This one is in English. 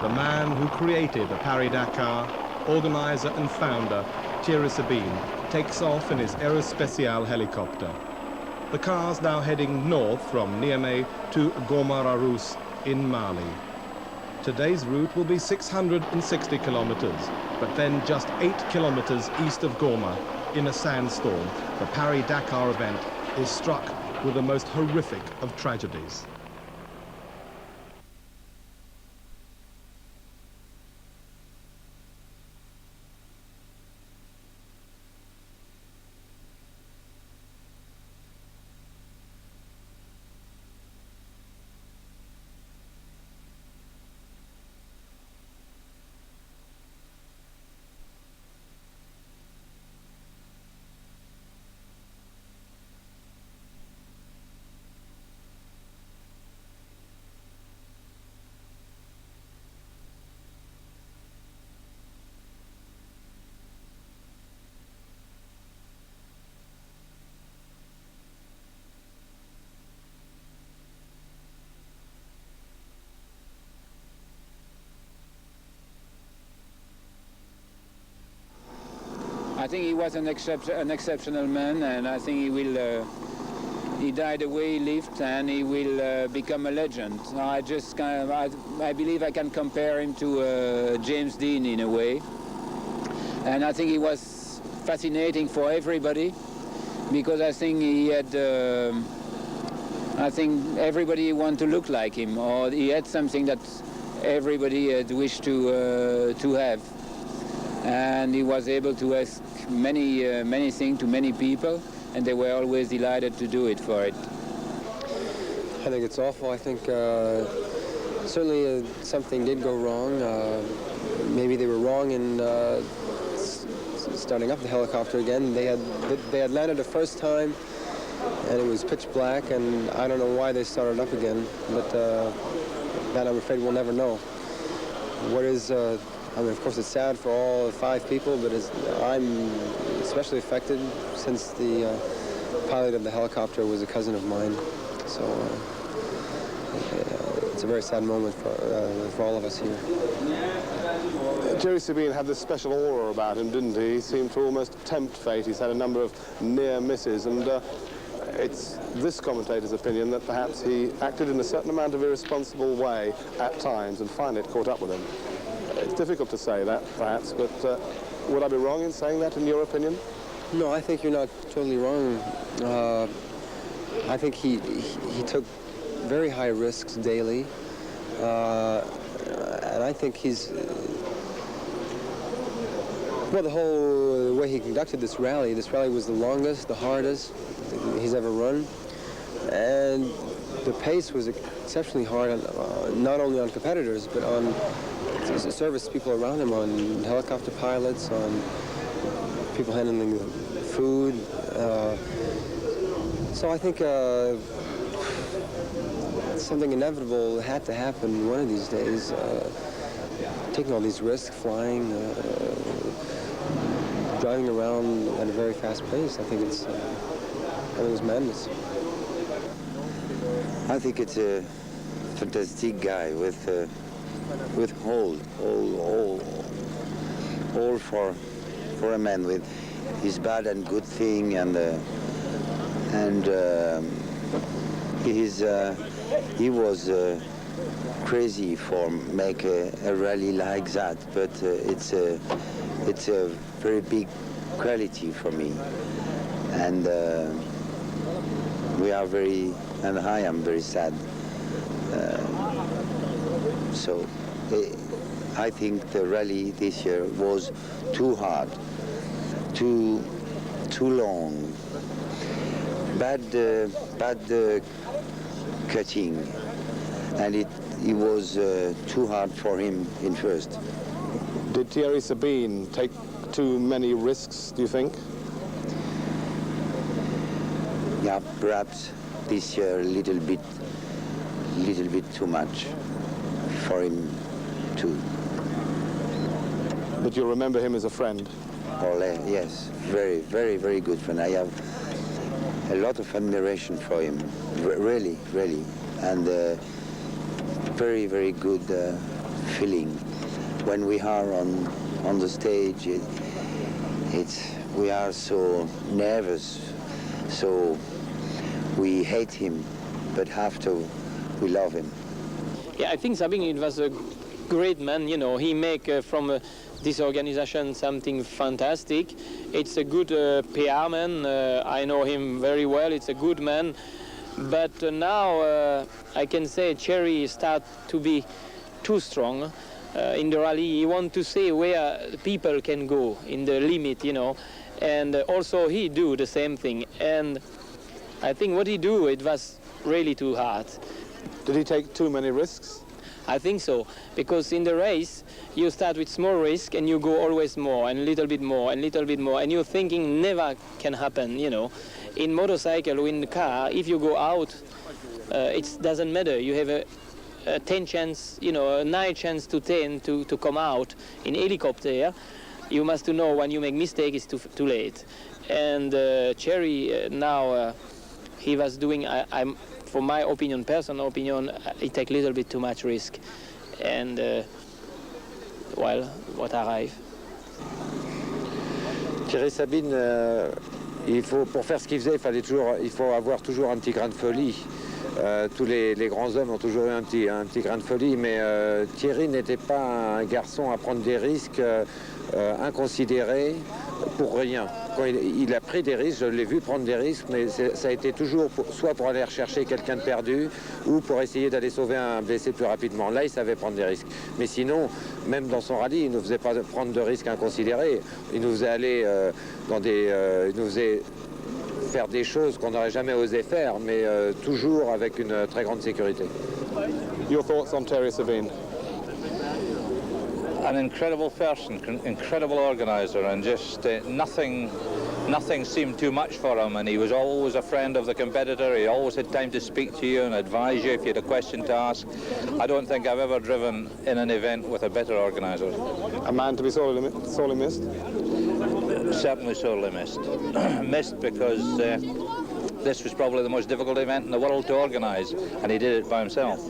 the man who created the Paris-Dakar, organizer and founder, Thierry Sabine, takes off in his Aerospatiale helicopter. The car's now heading north from Niamey to Goma-Rousse in Mali. Today's route will be 660 kilometers, but then just 8 kilometers east of Goma, in a sandstorm, the Paris-Dakar event is struck with the most horrific of tragedies. I think he was an exceptional man, and I think he died the way he lived, and he will become a legend. I believe I can compare him to James Dean in a way, and I think he was fascinating for everybody, because I think he had, I think everybody wanted to look like him, or he had something that everybody had wished to have. And he was able to ask many things to many people, and they were always delighted to do it for it. I think it's awful. I think certainly something did go wrong. Maybe they were wrong in starting up the helicopter again. They had landed the first time, and it was pitch black, and I don't know why they started up again, but that I'm afraid we'll never know. What is I mean, of course, it's sad for all 5 people, but I'm especially affected since the pilot of the helicopter was a cousin of mine. So it's a very sad moment for all of us here. Thierry Sabine had this special aura about him, didn't he? He seemed to almost tempt fate. He's had a number of near misses, and it's this commentator's opinion that perhaps he acted in a certain amount of irresponsible way at times, and finally it caught up with him. It's difficult to say that, perhaps, but would I be wrong in saying that, in your opinion? No, I think you're not totally wrong. I think he took very high risks daily, and I think he's... Well, the whole way he conducted this rally was the longest, the hardest he's ever run, and the pace was exceptionally hard, not only on competitors, but on service people around him, on helicopter pilots, on people handling the food. So I think something inevitable had to happen one of these days. Taking all these risks, flying, driving around at a very fast pace, I think it was madness. I think it's a fantastic guy with all for a man, with his bad and good thing, and he was crazy for make a rally like that, but it's a very big quality for me, and I am very sad. So I think the rally this year was too hard, too long, bad cutting, and it was too hard for him in first. Did Thierry Sabine take too many risks, do you think? Yeah, perhaps this year a little bit too much for him too. But you remember him as a friend? Yes, very, very, very good friend. I have a lot of admiration for him, really, really, and very, very good feeling. When we are on the stage, we are so nervous, so we hate him, but after we love him. Yeah, I think Sabine was a great man, you know. He make from this organization something fantastic. It's a good PR man. I know him very well. It's a good man. But now I can say Thierry start to be too strong in the rally. He want to see where people can go in the limit, you know. And also he do the same thing. And I think what he do, it was really too hard. Did he take too many risks? I think so, because in the race you start with small risk and you go always more and a little bit more and little bit more, and you're thinking never can happen, you know. In motorcycle or in the car, if you go out, it doesn't matter. You have a 10 chance, you know, a 9 chance to 10 to come out. In helicopter, you must know when you make mistake, it's too late. And Thierry now, he was doing, for my opinion, personal opinion, he take a little bit too much risk. And, well, what arrive. Thierry Sabine, pour faire ce qu'il faisait, il faut avoir toujours un petit grain de folie. Tous les grands hommes ont toujours eu un petit grain de folie, mais Thierry n'était pas un garçon à prendre des risques inconsidérés pour rien. Quand il a pris des risques, je l'ai vu prendre des risques, mais ça a été toujours soit pour aller rechercher quelqu'un de perdu ou pour essayer d'aller sauver un blessé plus rapidement. Là, il savait prendre des risques. Mais sinon, même dans son rallye, il ne faisait pas prendre de risques inconsidérés. Il nous faisait aller il nous faisait faire des choses qu'on n'aurait jamais osé faire, mais toujours avec une très grande sécurité. Your thoughts on Thierry Sabine? An incredible person, incredible organizer, and just nothing seemed too much for him, and he was always a friend of the competitor. He always had time to speak to you and advise you if you had a question to ask. I don't think I've ever driven in an event with a better organizer. A man to be sorely missed? Certainly sorely missed. Missed because this was probably the most difficult event in the world to organize, and he did it by himself.